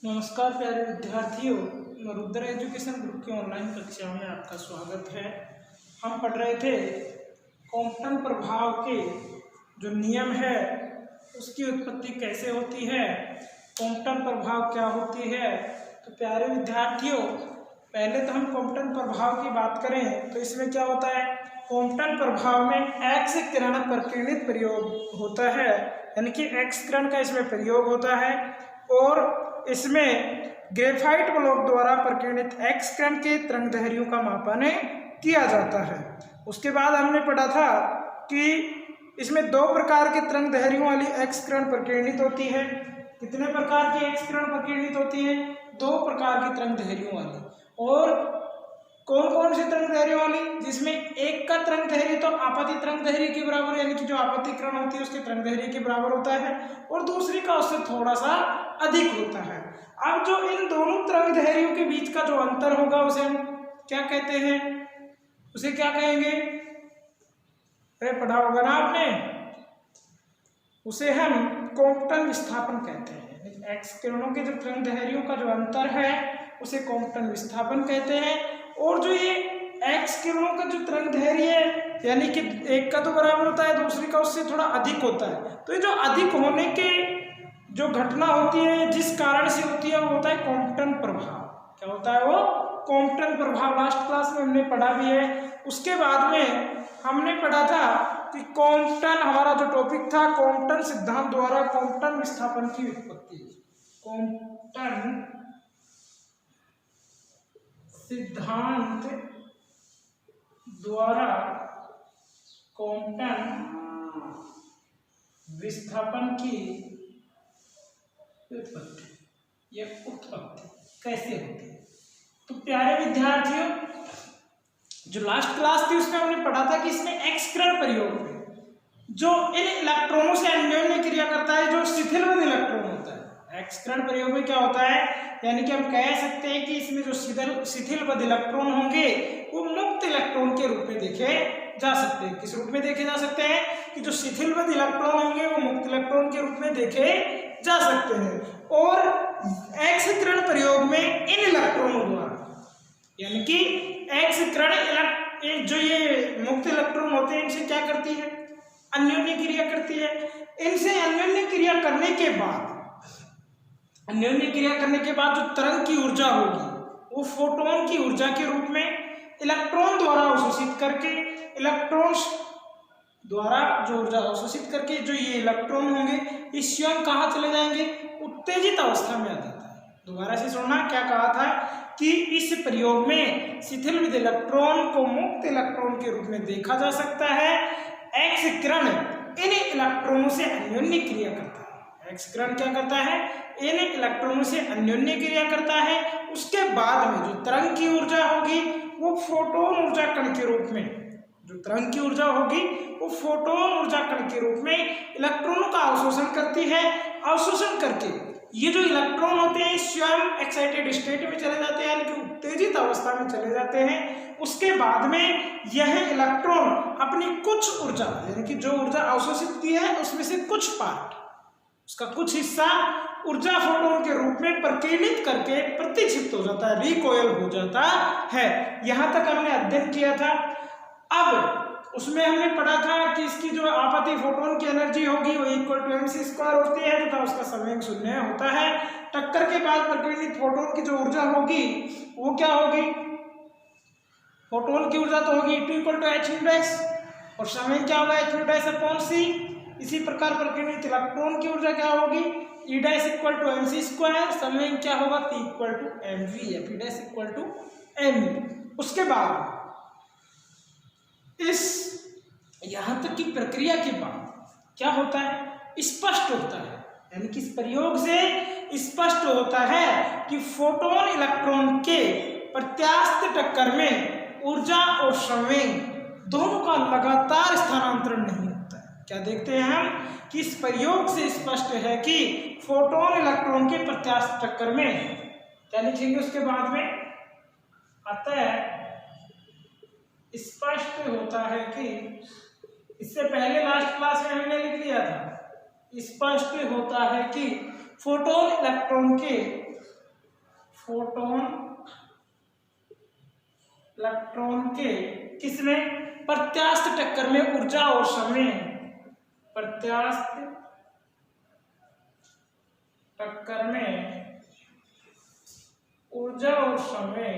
नमस्कार प्यारे विद्यार्थियों, रुद्र एजुकेशन ग्रुप की ऑनलाइन कक्षाओं में आपका स्वागत है। हम पढ़ रहे थे कॉम्पटन प्रभाव के जो नियम है उसकी उत्पत्ति कैसे होती है, कॉम्पटन प्रभाव क्या होती है। तो प्यारे विद्यार्थियों, पहले तो हम कॉम्पटन प्रभाव की बात करें तो इसमें क्या होता है। कॉम्पटन प्रभाव में एक्स किरण प्रकीर्णित प्रयोग होता है, यानी कि एक्स किरण का इसमें प्रयोग होता है और इसमें ग्रेफाइट ब्लॉक द्वारा प्रकीर्णित एक्स किरण के तरंगदैर्घ्यों का मापन किया जाता है। उसके बाद हमने पढ़ा था कि इसमें दो प्रकार के तरंगदैर्घ्यों वाली एक्स किरण प्रकीर्णित होती है। कितने प्रकार की एक्स किरण प्रकीर्णित होती है? दो प्रकार की तरंगदैर्घ्यों वाली। और कौन कौन सी तरंगदैर्घ्य वाली? जिसमें एक का तरंगदैर्घ्य तो आपतित तरंगदैर्घ्य के बराबर, यानी कि जो आपतित किरण होती है उसके तरंगदैर्घ्य के बराबर होता है, और दूसरी का उससे थोड़ा सा अधिक होता है। अब जो इन दोनों तरंगदैर्घ्यों के बीच का जो अंतर होगा उसे हम क्या कहते हैं? उसे क्या कहेंगे? अरे पढ़ा होगा ना आपने, उसे हम कॉम्पटन विस्थापन कहते हैं। एक्स किरणों के जो तरंगदैर्घ्यों का जो अंतर है उसे कॉम्पटन विस्थापन कहते हैं। और जो ये एक्स किरणों का जो तरंगदैर्घ्य है, यानी कि एक का तो बराबर होता है, दूसरी का उससे थोड़ा अधिक होता है, तो ये जो अधिक होने के जो घटना होती है जिस कारण से होती है वो होता है कॉम्पटन प्रभाव। क्या होता है वो? कॉम्पटन प्रभाव। लास्ट क्लास में हमने पढ़ा भी है। उसके बाद में हमने पढ़ा था कि कॉम्पटन, हमारा जो टॉपिक था कॉम्पटन सिद्धांत द्वारा कॉम्पटन विस्थापन की उत्पत्ति। कॉम्पटन सिद्धांत द्वारा कॉम्पटन विस्थापन की उत्पत्ति। यह उत्पत्ति कैसे होती है? तो प्यारे विद्यार्थियों, जो लास्ट क्लास थी उसमें हमने पढ़ा था कि इसमें एक्स किरण प्रयोग में जो इन इलेक्ट्रॉनों से अन्योन्य क्रिया करता है, जो शिथिलवद इलेक्ट्रॉन होता है। एक्स किरण प्रयोग में क्या होता है, यानी कि हम कह सकते हैं कि इसमें जो शिथिलवद इलेक्ट्रॉन होंगे वो मुक्त इलेक्ट्रॉन के रूप में देखे जा सकते हैं। किस रूप में देखे जा सकते हैं? कि जो शिथिलवद इलेक्ट्रॉन होंगे वो मुक्त इलेक्ट्रॉन के रूप में देखे जा सकते हैं। और एक्स किरण प्रयोग में इन इलेक्ट्रॉनों द्वारा, यानी कि एक्स किरण जो ये मुक्त इलेक्ट्रॉन होते हैं इनसे क्या करती है? अन्योन्य क्रिया करती है। इनसे अन्योन्य क्रिया करने के बाद, अन्योन्य क्रिया करने के बाद जो तरंग की ऊर्जा होगी वो फोटोन की ऊर्जा के रूप में इलेक्ट्रॉन द्वारा अवशोषित करके, इलेक्ट्रॉन्स द्वारा जो ऊर्जा अवशोषित करके जो ये इलेक्ट्रॉन होंगे ये स्वयं कहाँ चले जाएंगे? उत्तेजित अवस्था में आ जाता है। दोबारा से सुनना, क्या कहा था कि इस प्रयोग में शिथिलवद इलेक्ट्रॉन को मुक्त इलेक्ट्रॉन के रूप में देखा जा सकता है। एक्स किरण इन इलेक्ट्रॉनों से अन्योन्य क्रिया करता है। एक्स किरण क्या करता है? इन इलेक्ट्रॉनों से अन्योन्य क्रिया करता है। उसके बाद में जो तरंग की ऊर्जा होगी वो फोटोन ऊर्जा कण के रूप में, जो तरंग की ऊर्जा होगी वो फोटोन ऊर्जा कण के रूप में इलेक्ट्रॉनों का अवशोषण करती है। अवशोषण करके ये जो इलेक्ट्रॉन होते हैं स्वयं एक्साइटेड स्टेट में चले जाते हैं, यानी कि उत्तेजित अवस्था में चले जाते हैं। उसके बाद में यह इलेक्ट्रॉन अपनी कुछ ऊर्जा, यानी कि जो ऊर्जा अवशोषित की है उसमें से कुछ पार्ट, उसका कुछ हिस्सा ऊर्जा फोटोन के रूप में प्रकीर्णित करके प्रतिक्षिप्त हो जाता है, रिकॉइल हो जाता है। यहां तक हमने अध्ययन किया था। अब उसमें हमने पढ़ा था कि इसकी जो आपतित फोटोन की एनर्जी होगी वो इक्वल टू mc² होती है तथा उसका संवेग शून्य होता है। टक्कर के बाद प्रकीर्णित फोटोन की जो ऊर्जा होगी वो क्या होगी? फोटोन की ऊर्जा तो होगी E2 इक्वल टू h और संवेग क्या होगा? h/c। इसी प्रकार प्रकीर्णित इलेक्ट्रॉन की ऊर्जा क्या होगी? E' इक्वल टू mc², संवेग क्या होगा? P इक्वल टू mv या P' इक्वल टू mv। उसके बाद इस यहां तक की प्रक्रिया के बाद क्या होता है? स्पष्ट होता है, यानी कि इस प्रयोग से स्पष्ट होता है कि फोटोन इलेक्ट्रॉन के प्रत्यास्थ टक्कर में ऊर्जा और संवेग दोनों का लगातार स्थानांतरण नहीं होता है। क्या देखते हैं हम कि इस प्रयोग से स्पष्ट है कि फोटोन इलेक्ट्रॉन के प्रत्यास्थ टक्कर में, क्या लिखेंगे उसके बाद में? अतः स्पष्ट होता है कि, इससे पहले लास्ट क्लास में हमने लिख लिया था, स्पष्ट होता है कि फोटोन इलेक्ट्रॉन के फोटोन इलेक्ट्रॉन के किसमें प्रत्यास्थ टक्कर में ऊर्जा और समय, प्रत्यास्थ टक्कर में ऊर्जा और समय,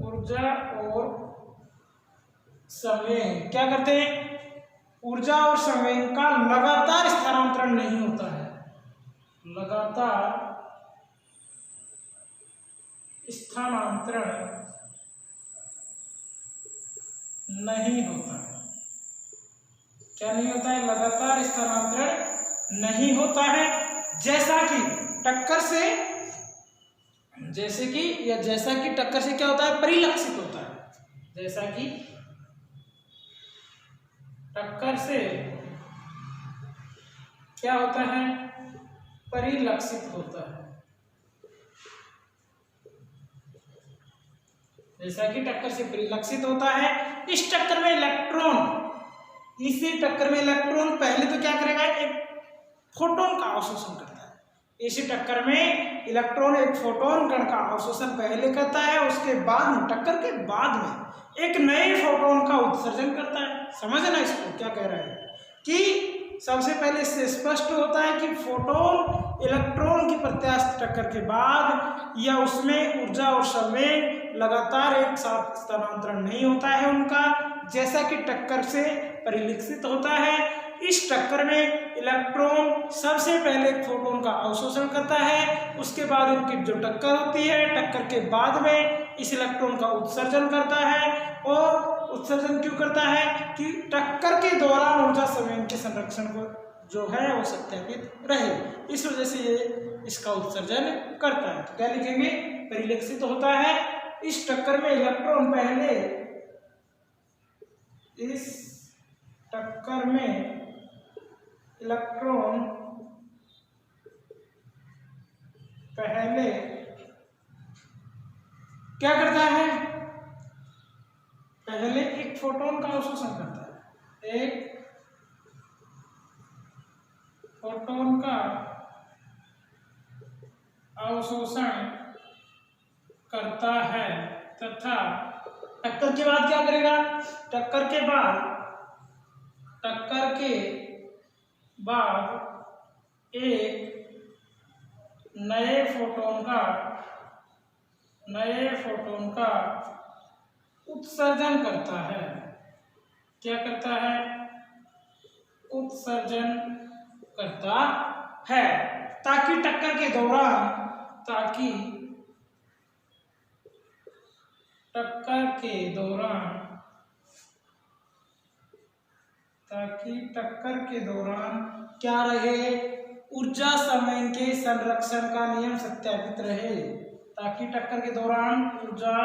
ऊर्जा और समय क्या करते हैं, ऊर्जा और समय का लगातार स्थानांतरण नहीं होता है, लगातार स्थानांतरण नहीं होता है। क्या नहीं होता है, लगातार स्थानांतरण नहीं होता है। जैसा कि टक्कर से, जैसे कि या जैसा कि टक्कर से क्या होता है, परिलक्षित होता है। जैसा कि टक्कर से क्या होता है, परिलक्षित होता है। जैसा कि टक्कर से परिलक्षित होता है। इस टक्कर में इलेक्ट्रॉन, इसी टक्कर में इलेक्ट्रॉन पहले तो क्या करेगा, एक फोटोन का अवशोषण करता है। इसी टक्कर में इलेक्ट्रॉन एक फोटोन कण का अवशोषण पहले करता है, उसके बाद टक्कर के बाद में एक नए फोटोन का उत्सर्जन करता है। समझना इसको क्या कह रहा है कि सबसे पहले इससे स्पष्ट होता है कि फोटोन इलेक्ट्रॉन की प्रत्यास्थ टक्कर के बाद या उसमें ऊर्जा और समय लगातार एक साथ स्थानांतरण नहीं होता है उनका, जैसा कि टक्कर से परिलक्षित होता है। इस टक्कर में इलेक्ट्रॉन सबसे पहले एक फोटोन का अवशोषण करता है, उसके बाद उनकी जो टक्कर होती है, टक्कर के बाद में इस इलेक्ट्रॉन का उत्सर्जन करता है। और उत्सर्जन क्यों करता है कि टक्कर के दौरान ऊर्जा संवेग के संरक्षण को जो है वो सत्यापित रहे, इस वजह से ये इसका उत्सर्जन करता है। तो क्या लिखेंगे, परिलक्षित होता है। इस टक्कर में इलेक्ट्रॉन पहले, इस टक्कर में इलेक्ट्रॉन पहले क्या करता है, पहले एक फोटोन का अवशोषण करता है, एक फोटोन का अवशोषण करता है तथा टक्कर के बाद क्या करेगा, टक्कर के बाद एक नए फोटोन का उत्सर्जन करता है। क्या करता है, उत्सर्जन करता है, ताकि टक्कर के दौरान, ताकि टक्कर के दौरान क्या रहे, ऊर्जा समय के संरक्षण का नियम सत्यापित रहे, ताकि टक्कर के दौरान ऊर्जा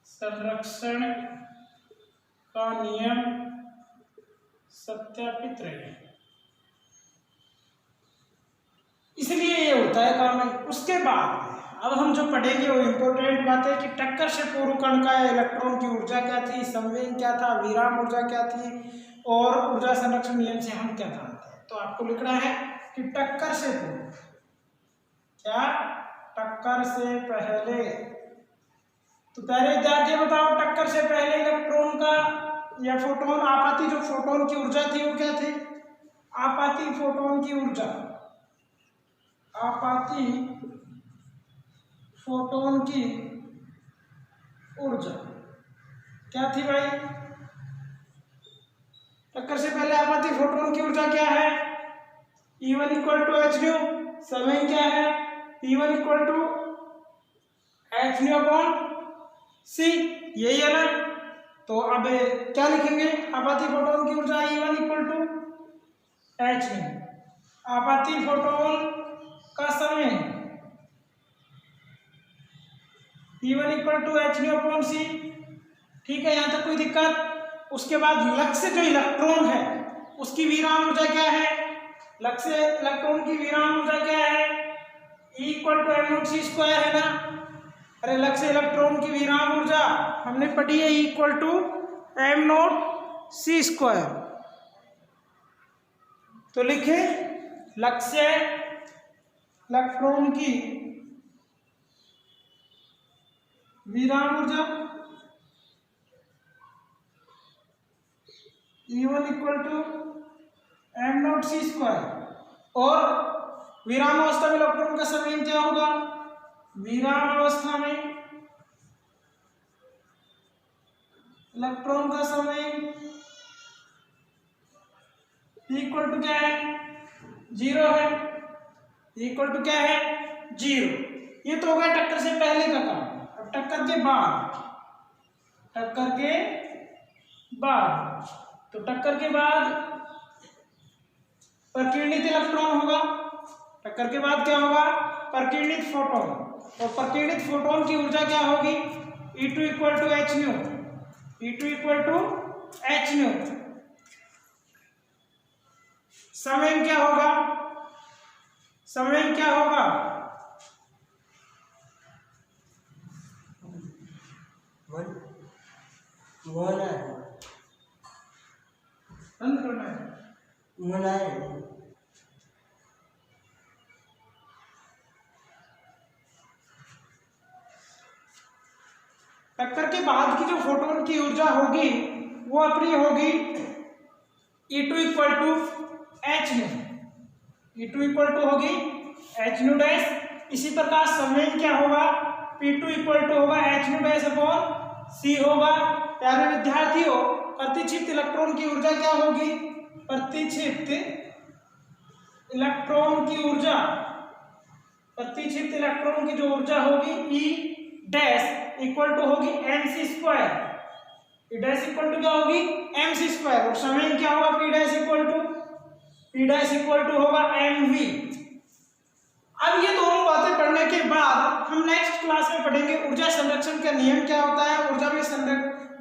संरक्षण का नियम सत्यापित रहे। इसलिए ये होता है काम है। उसके बाद अब हम जो पढ़ेंगे वो इम्पोर्टेंट बात है कि टक्कर से पूर्व कण का इलेक्ट्रॉन की ऊर्जा क्या थी, संवेग क्या था, विराम ऊर्जा क्या थी, और ऊर्जा संरक्षण नियम से हम क्या जानते हैं। तो आपको लिखना है कि टक्कर से पूर्व, क्या टक्कर से पहले, तो पहले विद्यार्थी बताओ टक्कर से पहले इलेक्ट्रॉन का या फोटोन, आपाती जो फोटोन की ऊर्जा थी वो क्या थी, आपाती फोटोन की ऊर्जा, आपाती फोटोन की ऊर्जा क्या थी भाई, टक्कर से पहले आपाती फोटोन की ऊर्जा क्या है, E1 equal to H nu, समय क्या है, P1 equal to H nu upon C, यही है ना। तो अब क्या लिखेंगे, आपाती फोटोन की ऊर्जा E1 equal to H nu, आपाती फोटोन का समय P1 equal to H nu upon c. ठीक है, यहाँ तक कोई दिक्कत। उसके बाद लक्ष्य जो इलेक्ट्रॉन है उसकी विराम ऊर्जा क्या है, लक्ष्य इलेक्ट्रॉन की विराम ऊर्जा क्या है, E equal to m naught c square है ना। अरे लक्ष्य इलेक्ट्रॉन की विराम ऊर्जा हमने पढ़ी है, E equal to m naught c square. तो लिखे लक्ष्य इलेक्ट्रॉन की विराम ऊर्जा E1 इक्वल टू m0c²। और विराम अवस्था में इलेक्ट्रॉन का समय क्या होगा? विराम अवस्था में इलेक्ट्रॉन का समय इक्वल टू क्या है? 0 है। इक्वल टू क्या है? 0। ये तो हो गया टक्कर से पहले का काम। अब टक्कर के बाद, टक्कर के बाद, तो टक्कर के बाद प्रकीर्णित इलेक्ट्रॉन होगा। टक्कर के बाद क्या होगा? प्रकीर्णित फोटोन। और प्रकीर्णित फोटोन की ऊर्जा क्या होगी? E2 equal to H nu. E2 equal to H nu. समय क्या होगा? समय क्या होगा? बंद करना है। टक्कर के बाद की जो फोटोन की ऊर्जा होगी वो अपनी होगी E2 equal to H nu. E2 equal to होगी एच न्यू डैश। इसी प्रकार समय क्या होगा? P2 इक्वल टू होगा h nu dash upon c होगा। प्यारे विद्यार्थियों, प्रतिक्षिप्त इलेक्ट्रॉन की ऊर्जा क्या होगी? प्रतिक्षिप्त इलेक्ट्रॉन की ऊर्जा, प्रतिक्षिप्त इलेक्ट्रॉन की जो ऊर्जा होगी E डैश इक्वल टू होगी mc²। E dash equal to क्या होगी? mc²। और समय क्या होगा? P डैश इक्वल टू होगा mv। अब ये दोनों बातें पढ़ने के बाद हम नेक्स्ट क्लास में पढ़ेंगे ऊर्जा संरक्षण का नियम क्या होता है। ऊर्जा में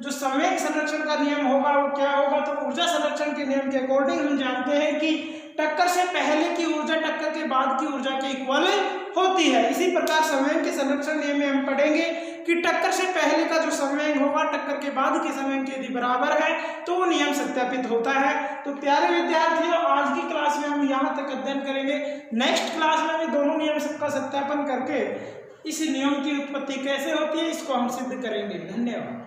जो समय संरक्षण का नियम होगा वो क्या होगा? तो ऊर्जा संरक्षण के नियम के अकॉर्डिंग हम जानते हैं कि टक्कर से पहले की ऊर्जा टक्कर के बाद की ऊर्जा के इक्वल होती है। इसी प्रकार समय के संरक्षण नियम में हम पढ़ेंगे कि टक्कर से पहले का जो समय होगा टक्कर के बाद के समय के यदि बराबर है तो वो नियम सत्यापित होता है। तो प्यारे विद्यार्थियों, आज की क्लास में हम यहाँ तक अध्ययन करेंगे। नेक्स्ट क्लास में भी दोनों नियम सबका सत्यापन करके इस नियम की उत्पत्ति कैसे होती है इसको हम सिद्ध करेंगे। धन्यवाद।